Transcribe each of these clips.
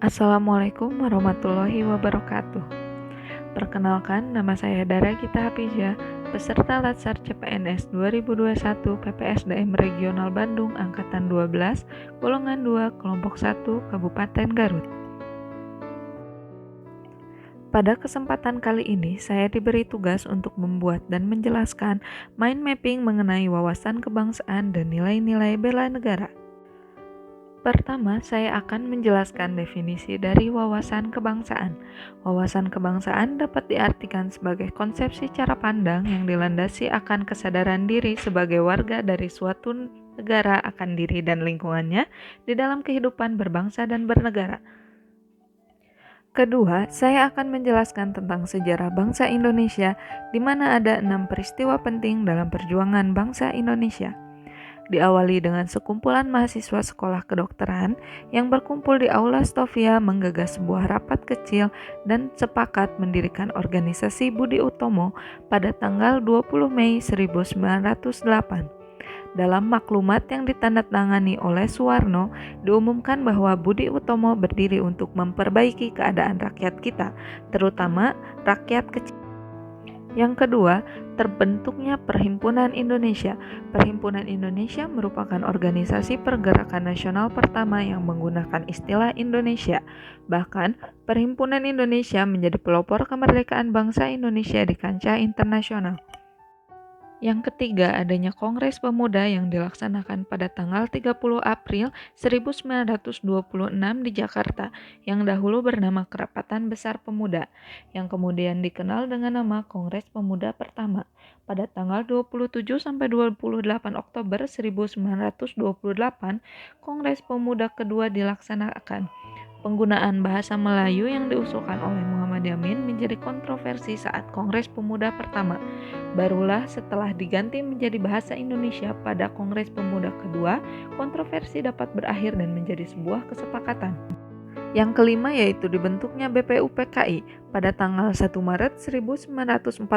Assalamualaikum warahmatullahi wabarakatuh. Perkenalkan, nama saya Dara Gita Hapijah, peserta Latsar CPNS 2021 PPSDM Regional Bandung Angkatan 12, Golongan 2, Kelompok 1, Kabupaten Garut. Pada kesempatan kali ini, saya diberi tugas untuk membuat dan menjelaskan mind mapping mengenai wawasan kebangsaan dan nilai-nilai bela negara. Pertama, saya akan menjelaskan definisi dari wawasan kebangsaan. Wawasan kebangsaan dapat diartikan sebagai konsepsi cara pandang yang dilandasi akan kesadaran diri sebagai warga dari suatu negara akan diri dan lingkungannya di dalam kehidupan berbangsa dan bernegara. Kedua, saya akan menjelaskan tentang sejarah bangsa Indonesia, di mana ada 6 peristiwa penting dalam perjuangan bangsa Indonesia. Diawali dengan sekumpulan mahasiswa sekolah kedokteran yang berkumpul di Aula Stovia menggagas sebuah rapat kecil dan sepakat mendirikan organisasi Budi Utomo pada tanggal 20 Mei 1908. Dalam maklumat yang ditandatangani oleh Suwarno, diumumkan bahwa Budi Utomo berdiri untuk memperbaiki keadaan rakyat kita, terutama rakyat kecil. Yang kedua, terbentuknya Perhimpunan Indonesia. Perhimpunan Indonesia merupakan organisasi pergerakan nasional pertama yang menggunakan istilah Indonesia. Bahkan, Perhimpunan Indonesia menjadi pelopor kemerdekaan bangsa Indonesia di kancah internasional. Yang ketiga, adanya Kongres Pemuda yang dilaksanakan pada tanggal 30 April 1926 di Jakarta, yang dahulu bernama Kerapatan Besar Pemuda, yang kemudian dikenal dengan nama Kongres Pemuda Pertama. Pada tanggal 27-28 Oktober 1928, Kongres Pemuda kedua dilaksanakan. Penggunaan bahasa Melayu yang diusulkan oleh Muhammad Yamin menjadi kontroversi saat Kongres Pemuda pertama. Barulah setelah diganti menjadi bahasa Indonesia pada Kongres Pemuda kedua, kontroversi dapat berakhir dan menjadi sebuah kesepakatan. Yang kelima yaitu dibentuknya BPUPKI pada tanggal 1 Maret 1945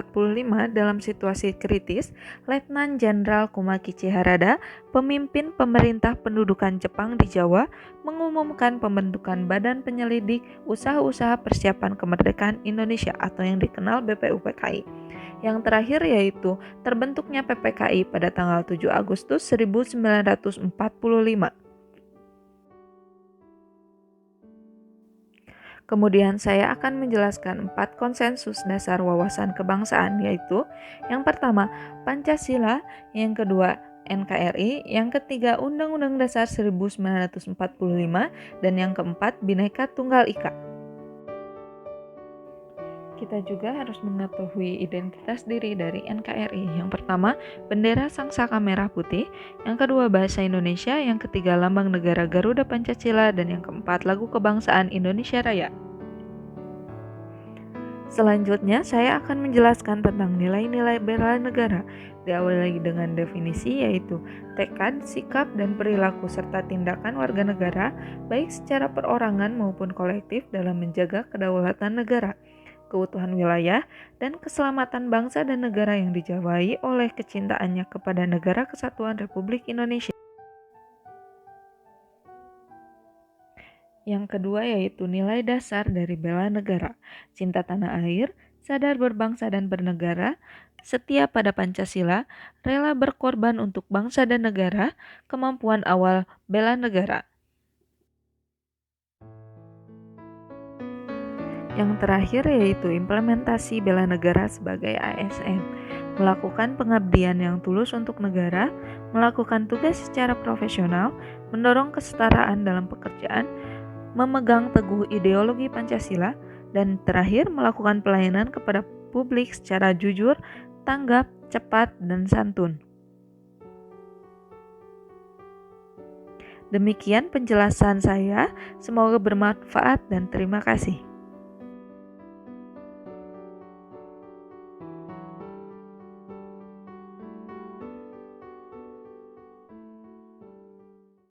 dalam situasi kritis. Letnan Jenderal Kumakichi Harada, pemimpin pemerintah pendudukan Jepang di Jawa, mengumumkan pembentukan Badan Penyelidik Usaha-usaha Persiapan Kemerdekaan Indonesia atau yang dikenal BPUPKI. Yang terakhir yaitu terbentuknya PPKI pada tanggal 7 Agustus 1945. Kemudian saya akan menjelaskan 4 konsensus dasar wawasan kebangsaan, yaitu yang pertama Pancasila, yang kedua NKRI, yang ketiga Undang-Undang Dasar 1945, dan yang keempat Bhinneka Tunggal Ika. Kita juga harus mengetahui identitas diri dari NKRI. Yang pertama, bendera Sangsaka Merah Putih, yang kedua bahasa Indonesia, yang ketiga lambang negara Garuda Pancasila, dan yang keempat lagu kebangsaan Indonesia Raya. Selanjutnya, saya akan menjelaskan tentang nilai-nilai bela negara. Diawali dengan definisi yaitu tekad, sikap, dan perilaku serta tindakan warga negara, baik secara perorangan maupun kolektif dalam menjaga kedaulatan negara, keutuhan wilayah, dan keselamatan bangsa dan negara yang dijawai oleh kecintaannya kepada Negara Kesatuan Republik Indonesia. Yang kedua yaitu nilai dasar dari bela negara, cinta tanah air, sadar berbangsa dan bernegara, setia pada Pancasila, rela berkorban untuk bangsa dan negara, kemampuan awal bela negara. Yang terakhir yaitu implementasi bela negara sebagai ASN, melakukan pengabdian yang tulus untuk negara, melakukan tugas secara profesional, mendorong kesetaraan dalam pekerjaan, memegang teguh ideologi Pancasila, dan terakhir melakukan pelayanan kepada publik secara jujur, tanggap, cepat, dan santun. Demikian penjelasan saya, semoga bermanfaat dan terima kasih.